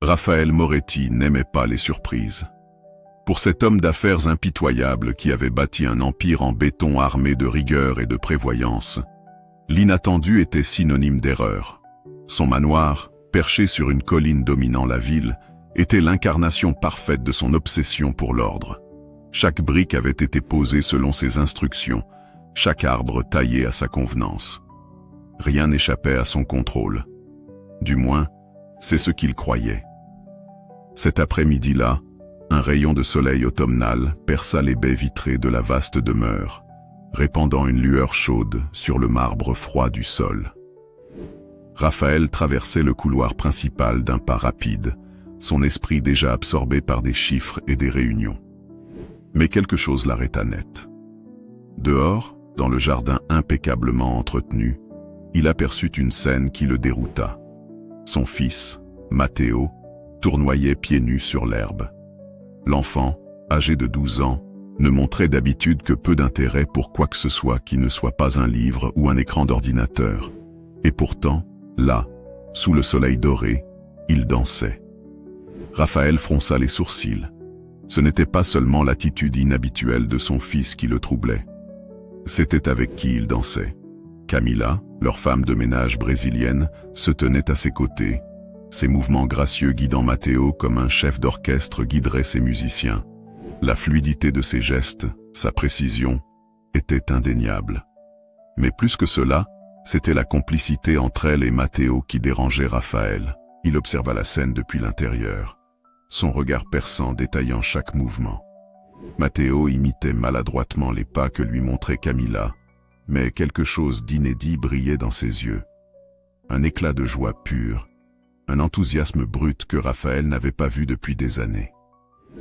Raphaël Moretti n'aimait pas les surprises. Pour cet homme d'affaires impitoyable qui avait bâti un empire en béton armé de rigueur et de prévoyance, l'inattendu était synonyme d'erreur. Son manoir, perché sur une colline dominant la ville, était l'incarnation parfaite de son obsession pour l'ordre. Chaque brique avait été posée selon ses instructions, chaque arbre taillé à sa convenance. Rien n'échappait à son contrôle. Du moins, c'est ce qu'il croyait. Cet après-midi-là, un rayon de soleil automnal perça les baies vitrées de la vaste demeure, répandant une lueur chaude sur le marbre froid du sol. Raphaël traversait le couloir principal d'un pas rapide, son esprit déjà absorbé par des chiffres et des réunions. Mais quelque chose l'arrêta net. Dehors, dans le jardin impeccablement entretenu, il aperçut une scène qui le dérouta. Son fils, Matteo, tournoyait pieds nus sur l'herbe. L'enfant, âgé de 12 ans, ne montrait d'habitude que peu d'intérêt pour quoi que ce soit qui ne soit pas un livre ou un écran d'ordinateur. Et pourtant, là, sous le soleil doré, il dansait. Raphaël fronça les sourcils. Ce n'était pas seulement l'attitude inhabituelle de son fils qui le troublait. C'était avec qui il dansait. Camila, leur femme de ménage brésilienne, se tenait à ses côtés, ses mouvements gracieux guidant Matteo comme un chef d'orchestre guiderait ses musiciens. La fluidité de ses gestes, sa précision, était indéniable. Mais plus que cela, c'était la complicité entre elle et Matteo qui dérangeait Raphaël. Il observa la scène depuis l'intérieur, son regard perçant détaillant chaque mouvement. Matteo imitait maladroitement les pas que lui montrait Camila, mais quelque chose d'inédit brillait dans ses yeux. Un éclat de joie pure, un enthousiasme brut que Raphaël n'avait pas vu depuis des années.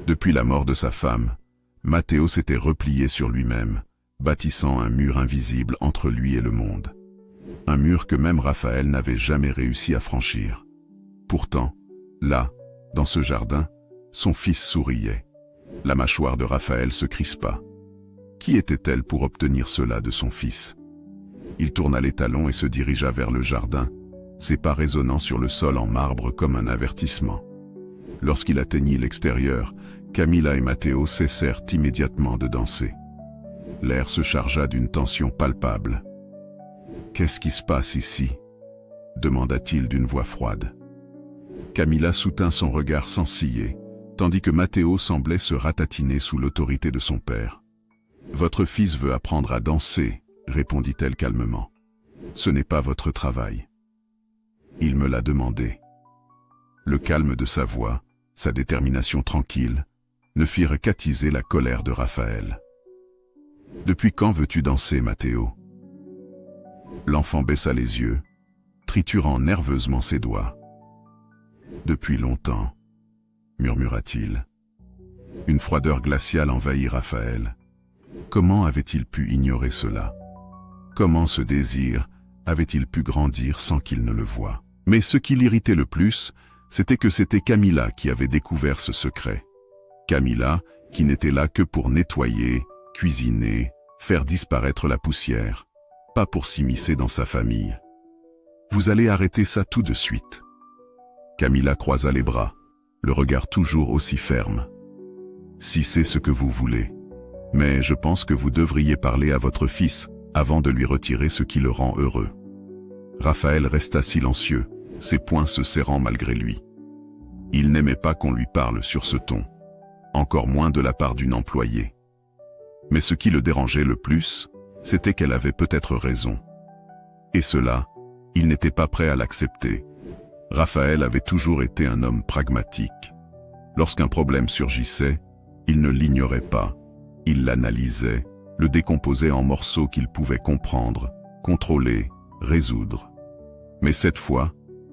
Depuis la mort de sa femme, Matteo s'était replié sur lui-même, bâtissant un mur invisible entre lui et le monde. Un mur que même Raphaël n'avait jamais réussi à franchir. Pourtant, là, dans ce jardin, son fils souriait. La mâchoire de Raphaël se crispa. Qui était-elle pour obtenir cela de son fils? Il tourna les talons et se dirigea vers le jardin, ses pas résonnant sur le sol en marbre comme un avertissement. Lorsqu'il atteignit l'extérieur, Camila et Matteo cessèrent immédiatement de danser. L'air se chargea d'une tension palpable. « Qu'est-ce qui se passe ici ?» demanda-t-il d'une voix froide. Camila soutint son regard sans ciller, tandis que Matteo semblait se ratatiner sous l'autorité de son père. « Votre fils veut apprendre à danser, » répondit-elle calmement. « Ce n'est pas votre travail. » Il me l'a demandé. Le calme de sa voix, sa détermination tranquille, ne firent qu'attiser la colère de Raphaël. « Depuis quand veux-tu danser, Matteo ?» L'enfant baissa les yeux, triturant nerveusement ses doigts. « Depuis longtemps, » murmura-t-il. Une froideur glaciale envahit Raphaël. Comment avait-il pu ignorer cela? Comment ce désir avait-il pu grandir sans qu'il ne le voie? Mais ce qui l'irritait le plus, c'était que c'était Camila qui avait découvert ce secret. Camila, qui n'était là que pour nettoyer, cuisiner, faire disparaître la poussière, pas pour s'immiscer dans sa famille. « Vous allez arrêter ça tout de suite. » Camila croisa les bras, le regard toujours aussi ferme. « Si c'est ce que vous voulez. Mais je pense que vous devriez parler à votre fils avant de lui retirer ce qui le rend heureux. » Raphaël resta silencieux, ses poings se serrant malgré lui. Il n'aimait pas qu'on lui parle sur ce ton, encore moins de la part d'une employée. Mais ce qui le dérangeait le plus, c'était qu'elle avait peut-être raison. Et cela, il n'était pas prêt à l'accepter. Raphaël avait toujours été un homme pragmatique. Lorsqu'un problème surgissait, il ne l'ignorait pas. Il l'analysait, le décomposait en morceaux qu'il pouvait comprendre, contrôler, résoudre. Mais cette fois,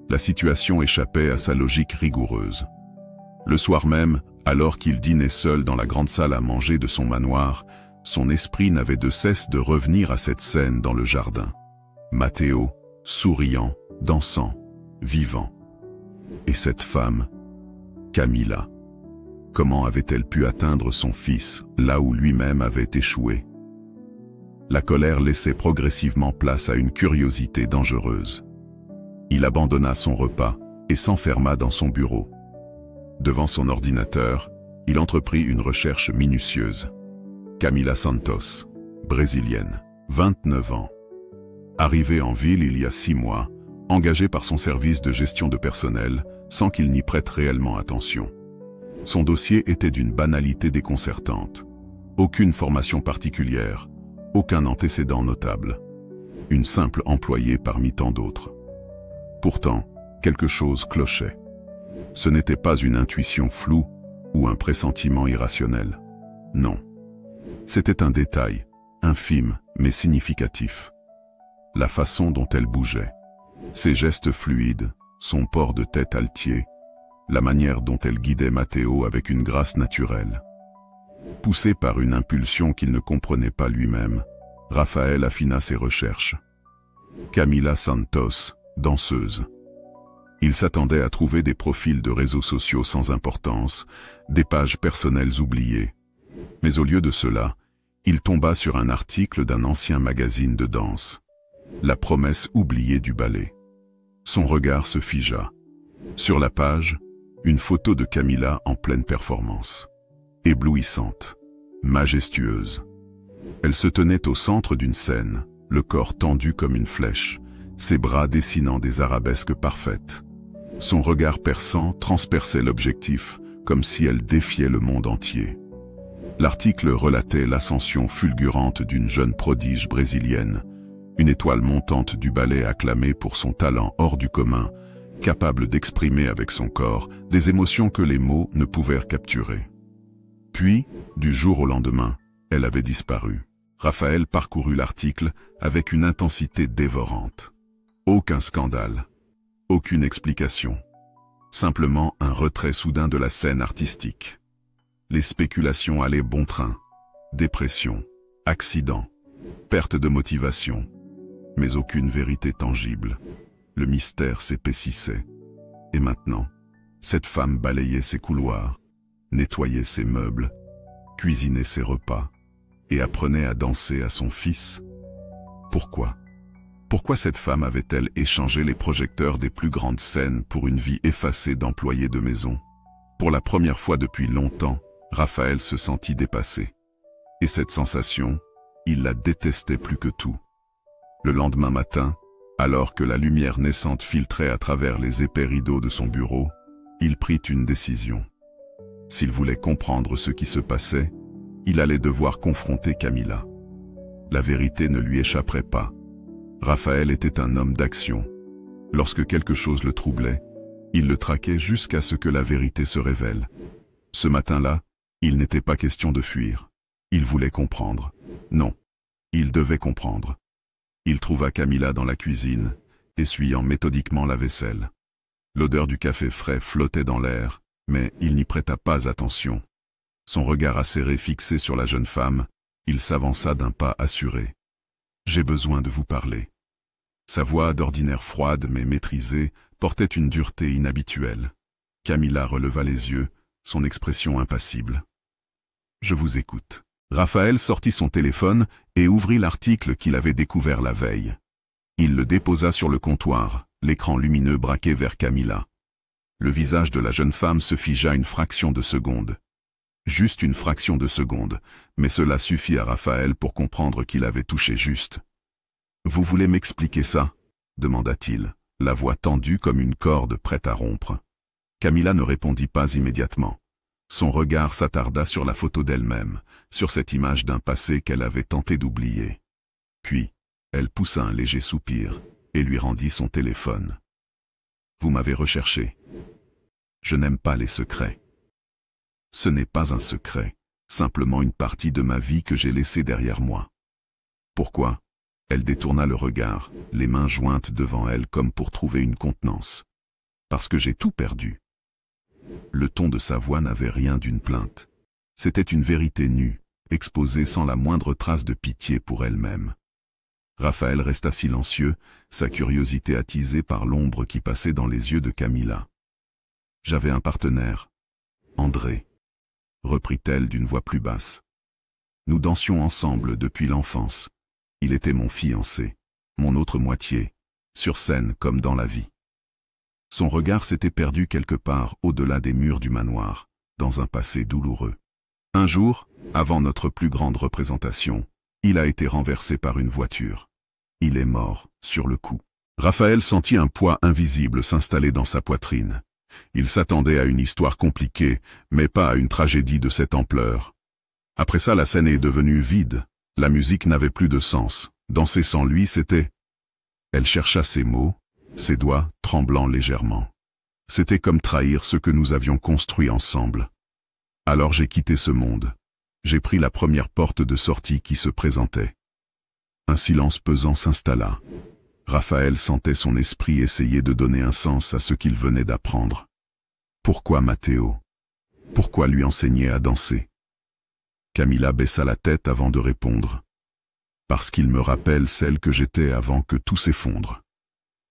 la situation échappait à sa logique rigoureuse. Le soir même, alors qu'il dînait seul dans la grande salle à manger de son manoir, son esprit n'avait de cesse de revenir à cette scène dans le jardin. Matteo, souriant, dansant, vivant. Et cette femme, Camila, comment avait-elle pu atteindre son fils là où lui-même avait échoué? La colère laissait progressivement place à une curiosité dangereuse. Il abandonna son repas et s'enferma dans son bureau. Devant son ordinateur, il entreprit une recherche minutieuse. Camila Santos, brésilienne, 29 ans. Arrivée en ville il y a 6 mois, engagée par son service de gestion de personnel sans qu'il n'y prête réellement attention. Son dossier était d'une banalité déconcertante. Aucune formation particulière, aucun antécédent notable. Une simple employée parmi tant d'autres. Pourtant, quelque chose clochait. Ce n'était pas une intuition floue ou un pressentiment irrationnel. Non. C'était un détail, infime mais significatif. La façon dont elle bougeait, ses gestes fluides, son port de tête altier, la manière dont elle guidait Matteo avec une grâce naturelle. Poussé par une impulsion qu'il ne comprenait pas lui-même, Raphaël affina ses recherches. Camila Santos, danseuse. Il s'attendait à trouver des profils de réseaux sociaux sans importance, des pages personnelles oubliées. Mais au lieu de cela, il tomba sur un article d'un ancien magazine de danse. La promesse oubliée du ballet. Son regard se figea. Sur la page, une photo de Camila en pleine performance. Éblouissante, majestueuse. Elle se tenait au centre d'une scène, le corps tendu comme une flèche, ses bras dessinant des arabesques parfaites. Son regard perçant transperçait l'objectif, comme si elle défiait le monde entier. L'article relatait l'ascension fulgurante d'une jeune prodige brésilienne, une étoile montante du ballet acclamée pour son talent hors du commun, capable d'exprimer avec son corps des émotions que les mots ne pouvaient capturer. Puis, du jour au lendemain, elle avait disparu. Raphaël parcourut l'article avec une intensité dévorante. Aucun scandale, aucune explication. Simplement un retrait soudain de la scène artistique. Les spéculations allaient bon train. Dépression, accident, perte de motivation. Mais aucune vérité tangible. Le mystère s'épaississait. Et maintenant, cette femme balayait ses couloirs, nettoyait ses meubles, cuisinait ses repas, et apprenait à danser à son fils. Pourquoi? Pourquoi cette femme avait-elle échangé les projecteurs des plus grandes scènes pour une vie effacée d'employée de maison? Pour la première fois depuis longtemps, Raphaël se sentit dépassé. Et cette sensation, il la détestait plus que tout. Le lendemain matin, alors que la lumière naissante filtrait à travers les épais rideaux de son bureau, il prit une décision. S'il voulait comprendre ce qui se passait, il allait devoir confronter Camila. La vérité ne lui échapperait pas. Raphaël était un homme d'action. Lorsque quelque chose le troublait, il le traquait jusqu'à ce que la vérité se révèle. Ce matin-là, il n'était pas question de fuir. Il voulait comprendre. Non, il devait comprendre. Il trouva Camila dans la cuisine, essuyant méthodiquement la vaisselle. L'odeur du café frais flottait dans l'air, mais il n'y prêta pas attention. Son regard acéré fixé sur la jeune femme, il s'avança d'un pas assuré. « J'ai besoin de vous parler. » Sa voix, d'ordinaire froide mais maîtrisée, portait une dureté inhabituelle. Camila releva les yeux, son expression impassible. « Je vous écoute. » Raphaël sortit son téléphone et ouvrit l'article qu'il avait découvert la veille. Il le déposa sur le comptoir, l'écran lumineux braqué vers Camila. Le visage de la jeune femme se figea une fraction de seconde. Juste une fraction de seconde, mais cela suffit à Raphaël pour comprendre qu'il avait touché juste. « Vous voulez m'expliquer ça ?» demanda-t-il, la voix tendue comme une corde prête à rompre. Camila ne répondit pas immédiatement. Son regard s'attarda sur la photo d'elle-même, sur cette image d'un passé qu'elle avait tenté d'oublier. Puis, elle poussa un léger soupir et lui rendit son téléphone. « Vous m'avez recherché. Je n'aime pas les secrets. » Ce n'est pas un secret, simplement une partie de ma vie que j'ai laissée derrière moi. « Pourquoi ?» Elle détourna le regard, les mains jointes devant elle comme pour trouver une contenance. « Parce que j'ai tout perdu. » Le ton de sa voix n'avait rien d'une plainte. C'était une vérité nue, exposée sans la moindre trace de pitié pour elle-même. Raphaël resta silencieux, sa curiosité attisée par l'ombre qui passait dans les yeux de Camila. « J'avais un partenaire, André, » reprit-elle d'une voix plus basse. « Nous dansions ensemble depuis l'enfance. Il était mon fiancé, mon autre moitié, sur scène comme dans la vie. Son regard s'était perdu quelque part au-delà des murs du manoir, dans un passé douloureux. Un jour, avant notre plus grande représentation, il a été renversé par une voiture. Il est mort, sur le coup. Raphaël sentit un poids invisible s'installer dans sa poitrine. Il s'attendait à une histoire compliquée, mais pas à une tragédie de cette ampleur. Après ça, la scène est devenue vide. La musique n'avait plus de sens. Danser sans lui, c'était... Elle chercha ses mots, ses doigts tremblant légèrement. C'était comme trahir ce que nous avions construit ensemble. Alors j'ai quitté ce monde. J'ai pris la première porte de sortie qui se présentait. Un silence pesant s'installa. Raphaël sentait son esprit essayer de donner un sens à ce qu'il venait d'apprendre. Pourquoi Matteo? Pourquoi lui enseigner à danser? Camilla baissa la tête avant de répondre. Parce qu'il me rappelle celle que j'étais avant que tout s'effondre.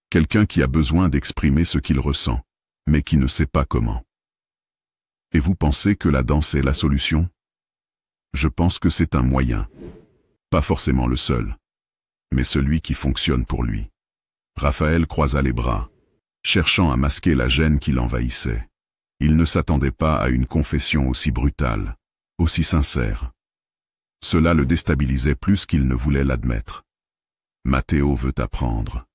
Quelqu'un qui a besoin d'exprimer ce qu'il ressent, mais qui ne sait pas comment. Et vous pensez que la danse est la solution? Je pense que c'est un moyen. Pas forcément le seul, mais celui qui fonctionne pour lui. Raphaël croisa les bras, cherchant à masquer la gêne qui l'envahissait. Il ne s'attendait pas à une confession aussi brutale, aussi sincère. Cela le déstabilisait plus qu'il ne voulait l'admettre. Matteo veut apprendre,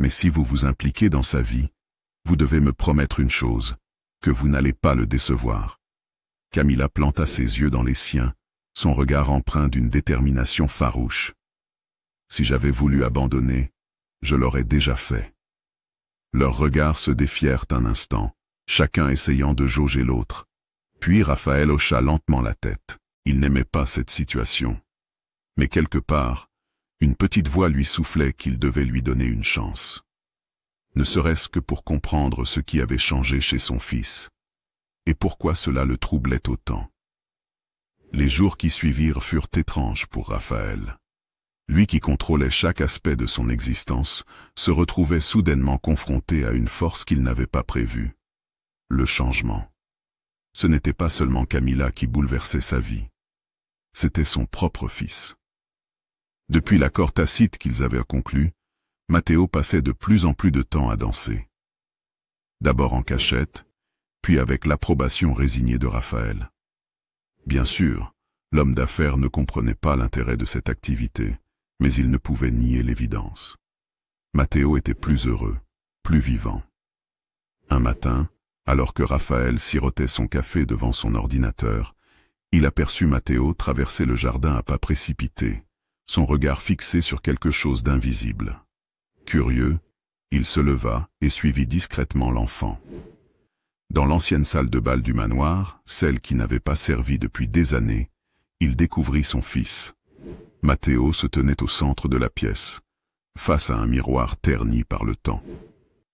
mais si vous vous impliquez dans sa vie, vous devez me promettre une chose, que vous n'allez pas le décevoir. Camilla planta ses yeux dans les siens, son regard empreint d'une détermination farouche. Si j'avais voulu abandonner, je l'aurais déjà fait. Leurs regards se défièrent un instant, chacun essayant de jauger l'autre. Puis Raphaël hocha lentement la tête. Il n'aimait pas cette situation. Mais quelque part, une petite voix lui soufflait qu'il devait lui donner une chance. Ne serait-ce que pour comprendre ce qui avait changé chez son fils. Et pourquoi cela le troublait autant. Les jours qui suivirent furent étranges pour Raphaël. Lui qui contrôlait chaque aspect de son existence, se retrouvait soudainement confronté à une force qu'il n'avait pas prévue. Le changement. Ce n'était pas seulement Camilla qui bouleversait sa vie. C'était son propre fils. Depuis l'accord tacite qu'ils avaient conclu, Matteo passait de plus en plus de temps à danser. D'abord en cachette, puis avec l'approbation résignée de Raphaël. Bien sûr, l'homme d'affaires ne comprenait pas l'intérêt de cette activité, mais il ne pouvait nier l'évidence. Matteo était plus heureux, plus vivant. Un matin, alors que Raphaël sirotait son café devant son ordinateur, il aperçut Matteo traverser le jardin à pas précipités, son regard fixé sur quelque chose d'invisible. Curieux, il se leva et suivit discrètement l'enfant. Dans l'ancienne salle de bal du manoir, celle qui n'avait pas servi depuis des années, il découvrit son fils. Matteo se tenait au centre de la pièce, face à un miroir terni par le temps.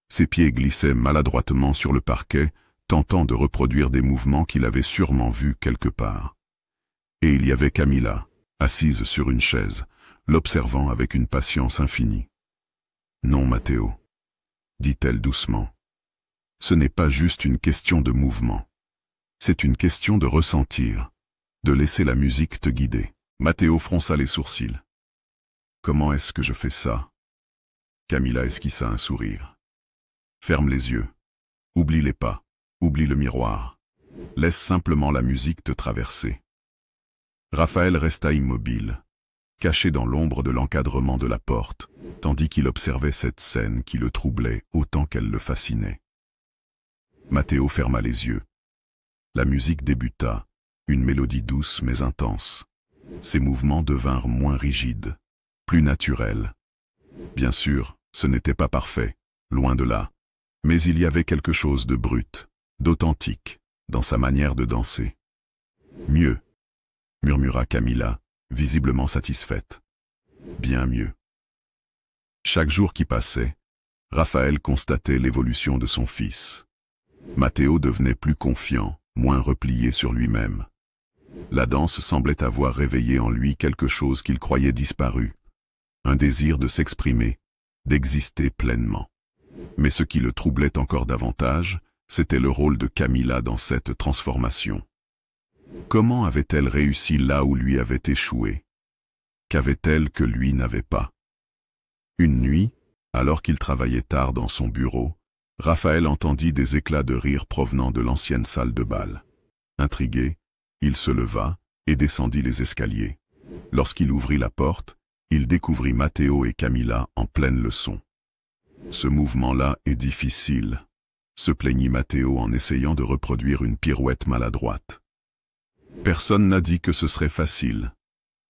Ses pieds glissaient maladroitement sur le parquet, tentant de reproduire des mouvements qu'il avait sûrement vus quelque part. Et il y avait Camilla, assise sur une chaise, l'observant avec une patience infinie. « Non, Matteo, » dit-elle doucement. « Ce n'est pas juste une question de mouvement. C'est une question de ressentir, de laisser la musique te guider. » Matteo fronça les sourcils. « Comment est-ce que je fais ça ?» Camilla esquissa un sourire. « Ferme les yeux. Oublie les pas. Oublie le miroir. Laisse simplement la musique te traverser. » Raphaël resta immobile, caché dans l'ombre de l'encadrement de la porte, tandis qu'il observait cette scène qui le troublait autant qu'elle le fascinait. Matteo ferma les yeux. La musique débuta, une mélodie douce mais intense. Ses mouvements devinrent moins rigides, plus naturels. Bien sûr, ce n'était pas parfait, loin de là, mais il y avait quelque chose de brut, d'authentique, dans sa manière de danser. « Mieux », murmura Camilla, visiblement satisfaite. « Bien mieux. » Chaque jour qui passait, Raphaël constatait l'évolution de son fils. Matteo devenait plus confiant, moins replié sur lui-même. La danse semblait avoir réveillé en lui quelque chose qu'il croyait disparu, un désir de s'exprimer, d'exister pleinement. Mais ce qui le troublait encore davantage, c'était le rôle de Camilla dans cette transformation. Comment avait-elle réussi là où lui avait échoué? Qu'avait-elle que lui n'avait pas? Une nuit, alors qu'il travaillait tard dans son bureau, Raphaël entendit des éclats de rire provenant de l'ancienne salle de bal. Intrigué, il se leva et descendit les escaliers. Lorsqu'il ouvrit la porte, il découvrit Matteo et Camilla en pleine leçon. « Ce mouvement-là est difficile », se plaignit Matteo en essayant de reproduire une pirouette maladroite. « Personne n'a dit que ce serait facile »,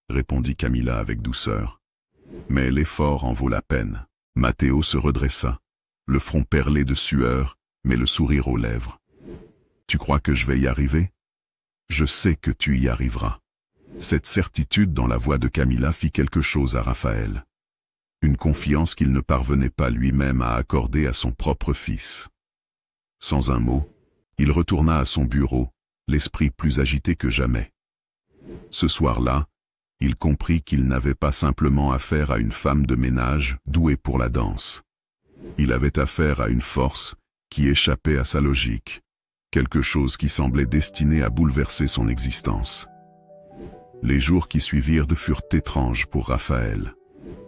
répondit Camilla avec douceur. « Mais l'effort en vaut la peine. » Matteo se redressa, le front perlé de sueur, mais le sourire aux lèvres. « Tu crois que je vais y arriver ? Je sais que tu y arriveras. » Cette certitude dans la voix de Camilla fit quelque chose à Raphaël. Une confiance qu'il ne parvenait pas lui-même à accorder à son propre fils. Sans un mot, il retourna à son bureau, l'esprit plus agité que jamais. Ce soir-là, il comprit qu'il n'avait pas simplement affaire à une femme de ménage douée pour la danse. Il avait affaire à une force qui échappait à sa logique, quelque chose qui semblait destiné à bouleverser son existence. Les jours qui suivirent furent étranges pour Raphaël.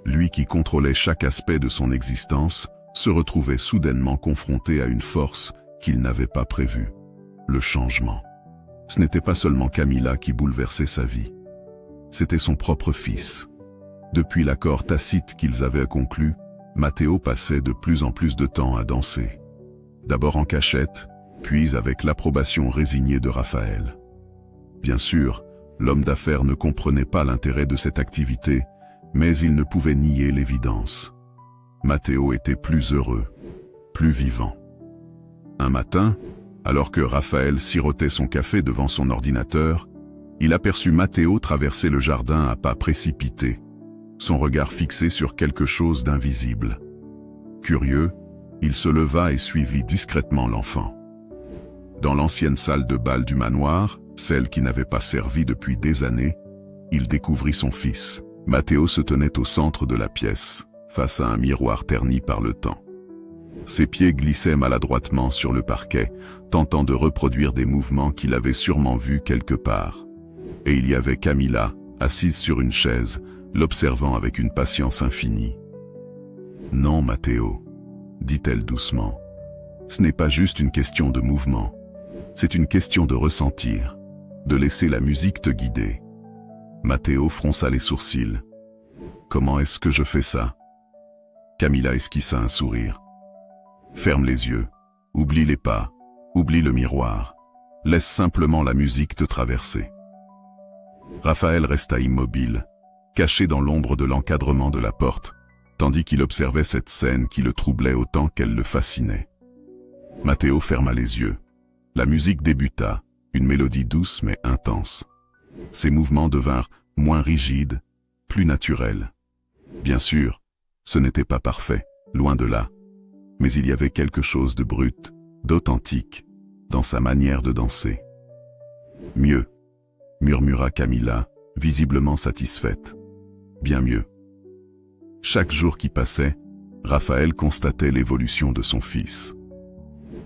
Lui qui contrôlait chaque aspect de son existence se retrouvait soudainement confronté à une force qu'il n'avait pas prévue, le changement. Ce n'était pas seulement Camilla qui bouleversait sa vie. C'était son propre fils. Depuis l'accord tacite qu'ils avaient conclu, Matteo passait de plus en plus de temps à danser. D'abord en cachette, puis avec l'approbation résignée de Raphaël. Bien sûr, l'homme d'affaires ne comprenait pas l'intérêt de cette activité, mais il ne pouvait nier l'évidence. Matteo était plus heureux, plus vivant. Un matin, alors que Raphaël sirotait son café devant son ordinateur, il aperçut Matteo traverser le jardin à pas précipités, son regard fixé sur quelque chose d'invisible. Curieux, il se leva et suivit discrètement l'enfant. Dans l'ancienne salle de bal du manoir, celle qui n'avait pas servi depuis des années, il découvrit son fils. Matteo se tenait au centre de la pièce, face à un miroir terni par le temps. Ses pieds glissaient maladroitement sur le parquet, tentant de reproduire des mouvements qu'il avait sûrement vus quelque part. Et il y avait Camilla, assise sur une chaise, l'observant avec une patience infinie. « Non, Matteo, » dit-elle doucement. « Ce n'est pas juste une question de mouvement. C'est une question de ressentir, de laisser la musique te guider. » Matteo fronça les sourcils. « Comment est-ce que je fais ça ?» Camilla esquissa un sourire. « Ferme les yeux, oublie les pas, oublie le miroir. Laisse simplement la musique te traverser. » Raphaël resta immobile, caché dans l'ombre de l'encadrement de la porte, tandis qu'il observait cette scène qui le troublait autant qu'elle le fascinait. Matteo ferma les yeux. La musique débuta, une mélodie douce mais intense. Ses mouvements devinrent moins rigides, plus naturels. Bien sûr, ce n'était pas parfait, loin de là. Mais il y avait quelque chose de brut, d'authentique, dans sa manière de danser. « Mieux », murmura Camilla, visiblement satisfaite. « Bien mieux. » Chaque jour qui passait, Raphaël constatait l'évolution de son fils.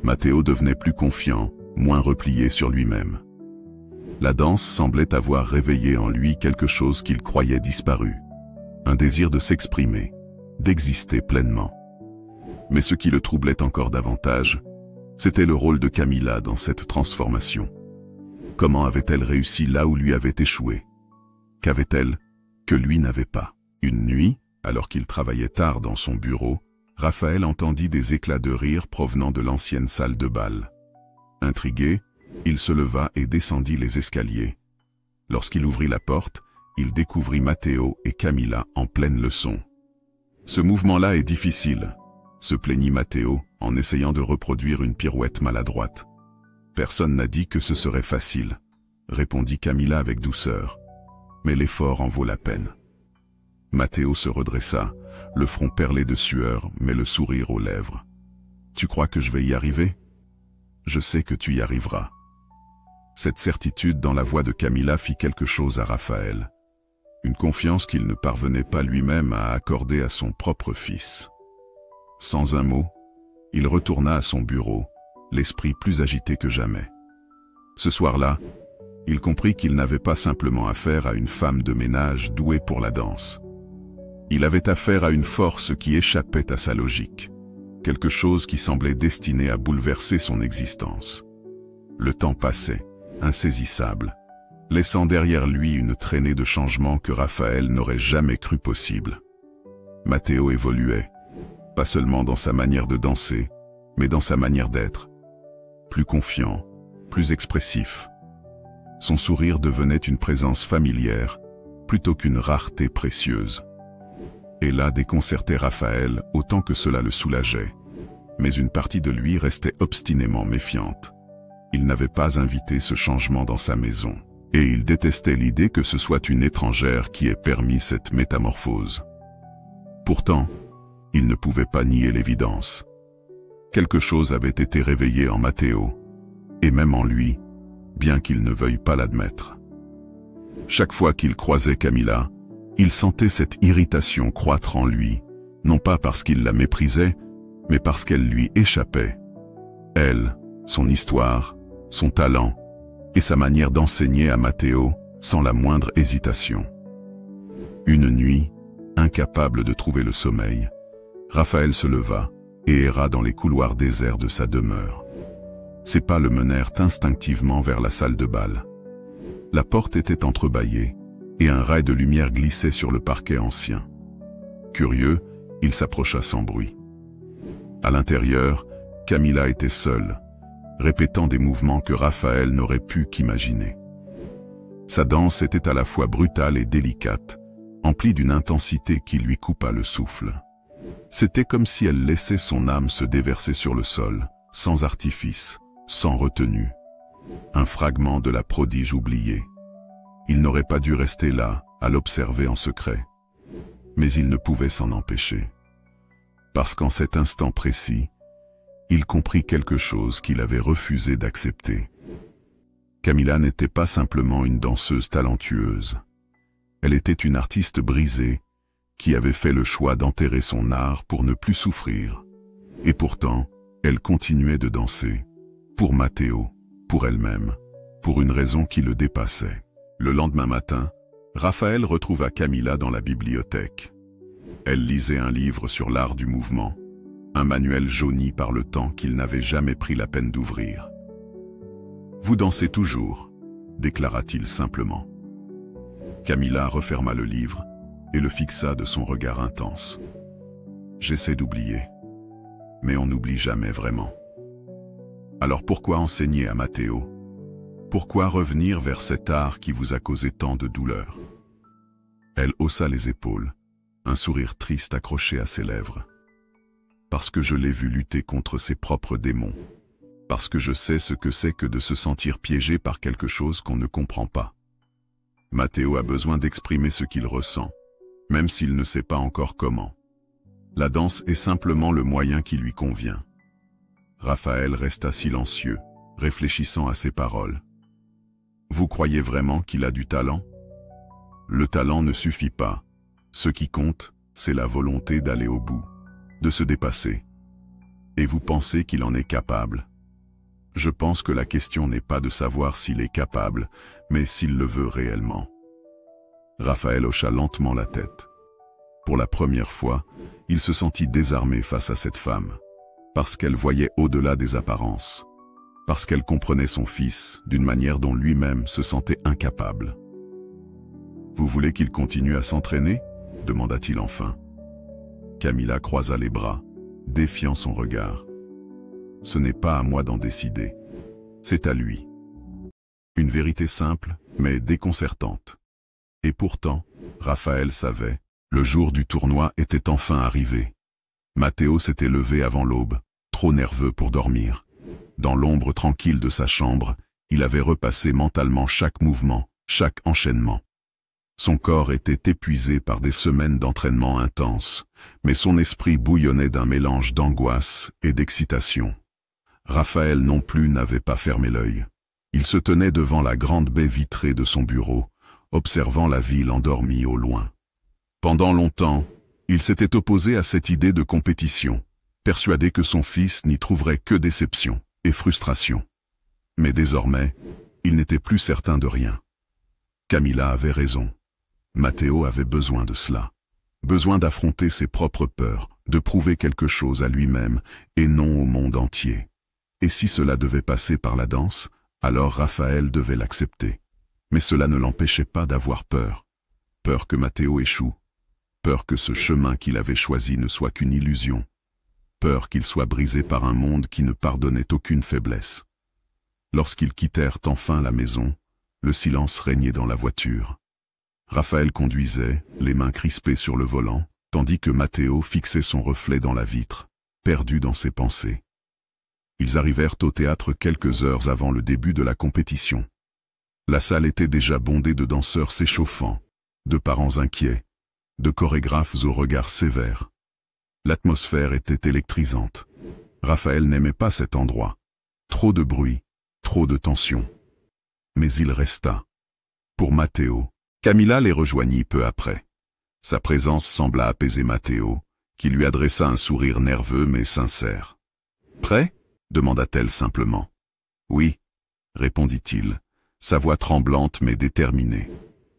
Matteo devenait plus confiant, moins replié sur lui-même. La danse semblait avoir réveillé en lui quelque chose qu'il croyait disparu, un désir de s'exprimer, d'exister pleinement. Mais ce qui le troublait encore davantage, c'était le rôle de Camilla dans cette transformation. Comment avait-elle réussi là où lui avait échoué? Qu'avait-elle que lui n'avait pas? Une nuit, alors qu'il travaillait tard dans son bureau, Raphaël entendit des éclats de rire provenant de l'ancienne salle de bal. Intrigué, il se leva et descendit les escaliers. Lorsqu'il ouvrit la porte, il découvrit Matteo et Camilla en pleine leçon. « Ce mouvement-là est difficile », se plaignit Matteo en essayant de reproduire une pirouette maladroite. « Personne n'a dit que ce serait facile », répondit Camilla avec douceur. « Mais l'effort en vaut la peine. » Matteo se redressa, le front perlé de sueur, mais le sourire aux lèvres. « Tu crois que je vais y arriver ? Je sais que tu y arriveras. » Cette certitude dans la voix de Camilla fit quelque chose à Raphaël. Une confiance qu'il ne parvenait pas lui-même à accorder à son propre fils. Sans un mot, il retourna à son bureau, l'esprit plus agité que jamais. Ce soir-là, il comprit qu'il n'avait pas simplement affaire à une femme de ménage douée pour la danse. Il avait affaire à une force qui échappait à sa logique, quelque chose qui semblait destiné à bouleverser son existence. Le temps passait, insaisissable, laissant derrière lui une traînée de changements que Raphaël n'aurait jamais cru possible. Matteo évoluait, pas seulement dans sa manière de danser, mais dans sa manière d'être. Plus confiant, plus expressif. Son sourire devenait une présence familière, plutôt qu'une rareté précieuse. Et là déconcertait Raphaël autant que cela le soulageait. Mais une partie de lui restait obstinément méfiante. Il n'avait pas invité ce changement dans sa maison, et il détestait l'idée que ce soit une étrangère qui ait permis cette métamorphose. Pourtant, il ne pouvait pas nier l'évidence. Quelque chose avait été réveillé en Matteo, et même en lui, bien qu'il ne veuille pas l'admettre. Chaque fois qu'il croisait Camilla, il sentait cette irritation croître en lui, non pas parce qu'il la méprisait, mais parce qu'elle lui échappait. Elle, son histoire, son talent, et sa manière d'enseigner à Matteo sans la moindre hésitation. Une nuit, incapable de trouver le sommeil, Raphaël se leva et erra dans les couloirs déserts de sa demeure. Ses pas le menèrent instinctivement vers la salle de bal. La porte était entrebâillée, et un rail de lumière glissait sur le parquet ancien. Curieux, il s'approcha sans bruit. À l'intérieur, Camilla était seule, répétant des mouvements que Raphaël n'aurait pu qu'imaginer. Sa danse était à la fois brutale et délicate, emplie d'une intensité qui lui coupa le souffle. C'était comme si elle laissait son âme se déverser sur le sol, sans artifice, sans retenue. Un fragment de la prodige oubliée. Il n'aurait pas dû rester là, à l'observer en secret. Mais il ne pouvait s'en empêcher. Parce qu'en cet instant précis, il comprit quelque chose qu'il avait refusé d'accepter. Camilla n'était pas simplement une danseuse talentueuse. Elle était une artiste brisée, qui avait fait le choix d'enterrer son art pour ne plus souffrir. Et pourtant, elle continuait de danser. Pour Matteo, pour elle-même, pour une raison qui le dépassait. Le lendemain matin, Raphaël retrouva Camilla dans la bibliothèque. Elle lisait un livre sur l'art du mouvement, un manuel jauni par le temps qu'il n'avait jamais pris la peine d'ouvrir. « Vous dansez toujours », déclara-t-il simplement. Camilla referma le livre et le fixa de son regard intense. « J'essaie d'oublier, mais on n'oublie jamais vraiment. Alors pourquoi enseigner à Matteo ? Pourquoi revenir vers cet art qui vous a causé tant de douleur ?» Elle haussa les épaules, un sourire triste accroché à ses lèvres. « Parce que je l'ai vu lutter contre ses propres démons. Parce que je sais ce que c'est que de se sentir piégé par quelque chose qu'on ne comprend pas. Matteo a besoin d'exprimer ce qu'il ressent, même s'il ne sait pas encore comment. La danse est simplement le moyen qui lui convient. » Raphaël resta silencieux, réfléchissant à ses paroles. « Vous croyez vraiment qu'il a du talent ? Le talent ne suffit pas. Ce qui compte, c'est la volonté d'aller au bout, de se dépasser. Et vous pensez qu'il en est capable ? Je pense que la question n'est pas de savoir s'il est capable, mais s'il le veut réellement. » Raphaël hocha lentement la tête. Pour la première fois, il se sentit désarmé face à cette femme, parce qu'elle voyait au-delà des apparences, parce qu'elle comprenait son fils d'une manière dont lui-même se sentait incapable. « Vous voulez qu'il continue à s'entraîner ?» demanda-t-il enfin. Camilla croisa les bras, défiant son regard. « Ce n'est pas à moi d'en décider, c'est à lui. » Une vérité simple, mais déconcertante. Et pourtant, Raphaël savait, le jour du tournoi était enfin arrivé. Matteo s'était levé avant l'aube, trop nerveux pour dormir. Dans l'ombre tranquille de sa chambre, il avait repassé mentalement chaque mouvement, chaque enchaînement. Son corps était épuisé par des semaines d'entraînement intenses, mais son esprit bouillonnait d'un mélange d'angoisse et d'excitation. Raphaël non plus n'avait pas fermé l'œil. Il se tenait devant la grande baie vitrée de son bureau, observant la ville endormie au loin. Pendant longtemps, il s'était opposé à cette idée de compétition, persuadé que son fils n'y trouverait que déception et frustration. Mais désormais, il n'était plus certain de rien. Camilla avait raison. Matteo avait besoin de cela. Besoin d'affronter ses propres peurs, de prouver quelque chose à lui-même et non au monde entier. Et si cela devait passer par la danse, alors Raphaël devait l'accepter. Mais cela ne l'empêchait pas d'avoir peur. Peur que Matteo échoue. Peur que ce chemin qu'il avait choisi ne soit qu'une illusion. Peur qu'il soit brisé par un monde qui ne pardonnait aucune faiblesse. Lorsqu'ils quittèrent enfin la maison, le silence régnait dans la voiture. Raphaël conduisait, les mains crispées sur le volant, tandis que Matteo fixait son reflet dans la vitre, perdu dans ses pensées. Ils arrivèrent au théâtre quelques heures avant le début de la compétition. La salle était déjà bondée de danseurs s'échauffant, de parents inquiets, de chorégraphes au regard sévère. L'atmosphère était électrisante. Raphaël n'aimait pas cet endroit. Trop de bruit, trop de tension. Mais il resta. Pour Matteo, Camilla les rejoignit peu après. Sa présence sembla apaiser Matteo, qui lui adressa un sourire nerveux mais sincère. « Prêt ?» demanda-t-elle simplement. « Oui », répondit-il, sa voix tremblante mais déterminée.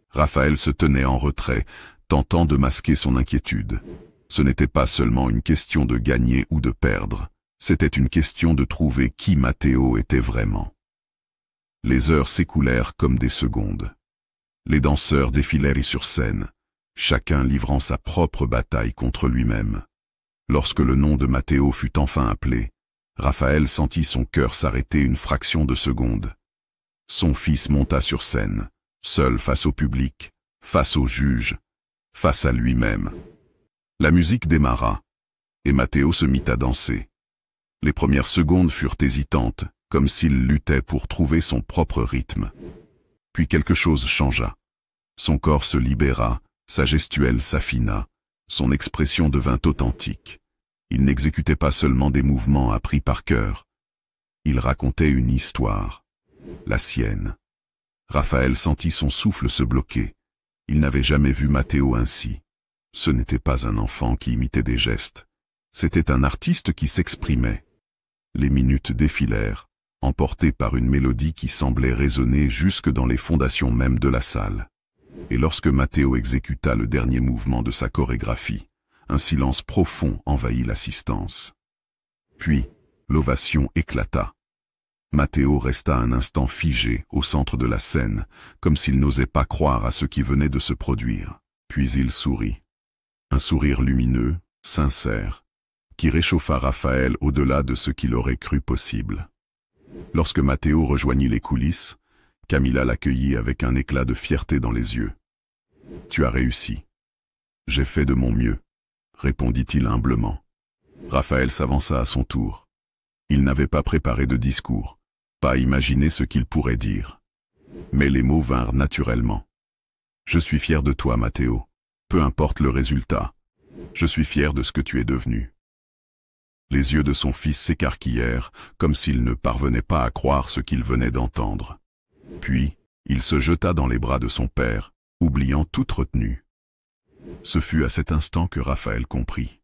Raphaël se tenait en retrait, tentant de masquer son inquiétude. Ce n'était pas seulement une question de gagner ou de perdre, c'était une question de trouver qui Matteo était vraiment. Les heures s'écoulèrent comme des secondes. Les danseurs défilèrent sur scène, chacun livrant sa propre bataille contre lui-même. Lorsque le nom de Matteo fut enfin appelé, Raphaël sentit son cœur s'arrêter une fraction de seconde. Son fils monta sur scène, seul face au public, face au juge, face à lui-même. La musique démarra, et Matteo se mit à danser. Les premières secondes furent hésitantes, comme s'il luttait pour trouver son propre rythme. Puis quelque chose changea. Son corps se libéra, sa gestuelle s'affina, son expression devint authentique. Il n'exécutait pas seulement des mouvements appris par cœur. Il racontait une histoire, la sienne. Raphaël sentit son souffle se bloquer. Il n'avait jamais vu Matteo ainsi. Ce n'était pas un enfant qui imitait des gestes. C'était un artiste qui s'exprimait. Les minutes défilèrent, emportées par une mélodie qui semblait résonner jusque dans les fondations mêmes de la salle. Et lorsque Matteo exécuta le dernier mouvement de sa chorégraphie, un silence profond envahit l'assistance. Puis, l'ovation éclata. Matteo resta un instant figé au centre de la scène, comme s'il n'osait pas croire à ce qui venait de se produire. Puis il sourit. Un sourire lumineux, sincère, qui réchauffa Raphaël au-delà de ce qu'il aurait cru possible. Lorsque Matteo rejoignit les coulisses, Camilla l'accueillit avec un éclat de fierté dans les yeux. « Tu as réussi. J'ai fait de mon mieux, » répondit-il humblement. Raphaël s'avança à son tour. Il n'avait pas préparé de discours, pas imaginé ce qu'il pourrait dire. Mais les mots vinrent naturellement. « Je suis fier de toi, Matteo. Peu importe le résultat. Je suis fier de ce que tu es devenu. » Les yeux de son fils s'écarquillèrent, comme s'il ne parvenait pas à croire ce qu'il venait d'entendre. Puis, il se jeta dans les bras de son père, oubliant toute retenue. Ce fut à cet instant que Raphaël comprit.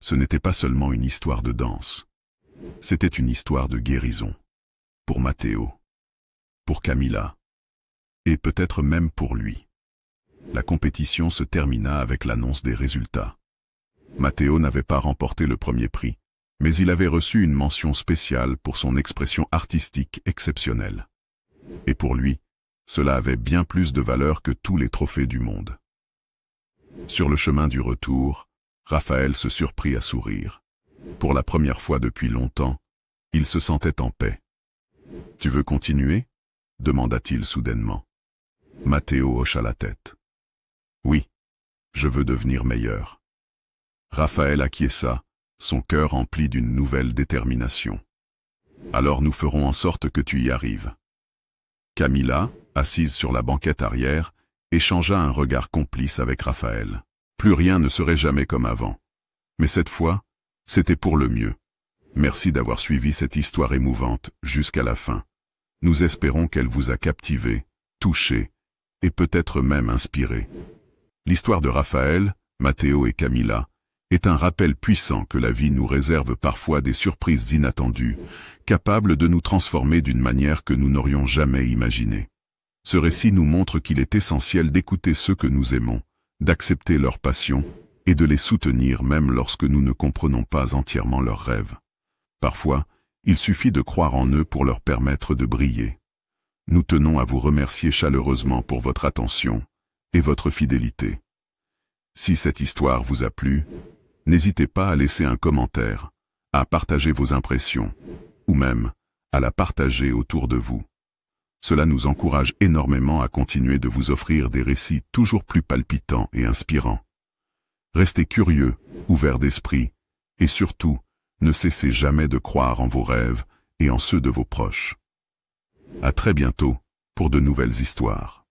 Ce n'était pas seulement une histoire de danse. C'était une histoire de guérison. Pour Matteo. Pour Camilla. Et peut-être même pour lui. La compétition se termina avec l'annonce des résultats. Matteo n'avait pas remporté le premier prix, mais il avait reçu une mention spéciale pour son expression artistique exceptionnelle. Et pour lui, cela avait bien plus de valeur que tous les trophées du monde. Sur le chemin du retour, Raphaël se surprit à sourire. Pour la première fois depuis longtemps, il se sentait en paix. « Tu veux continuer ?» demanda-t-il soudainement. Matteo hocha la tête. « Oui, je veux devenir meilleur. » Raphaël acquiesça, son cœur rempli d'une nouvelle détermination. « Alors nous ferons en sorte que tu y arrives. » Camilla, assise sur la banquette arrière, échangea un regard complice avec Raphaël. Plus rien ne serait jamais comme avant. Mais cette fois, c'était pour le mieux. Merci d'avoir suivi cette histoire émouvante jusqu'à la fin. Nous espérons qu'elle vous a captivé, touché, et peut-être même inspiré. L'histoire de Raphaël, Matteo et Camilla est un rappel puissant que la vie nous réserve parfois des surprises inattendues, capables de nous transformer d'une manière que nous n'aurions jamais imaginée. Ce récit nous montre qu'il est essentiel d'écouter ceux que nous aimons, d'accepter leur passion et de les soutenir même lorsque nous ne comprenons pas entièrement leurs rêves. Parfois, il suffit de croire en eux pour leur permettre de briller. Nous tenons à vous remercier chaleureusement pour votre attention et votre fidélité. Si cette histoire vous a plu, n'hésitez pas à laisser un commentaire, à partager vos impressions, ou même à la partager autour de vous. Cela nous encourage énormément à continuer de vous offrir des récits toujours plus palpitants et inspirants. Restez curieux, ouverts d'esprit, et surtout, ne cessez jamais de croire en vos rêves et en ceux de vos proches. À très bientôt pour de nouvelles histoires.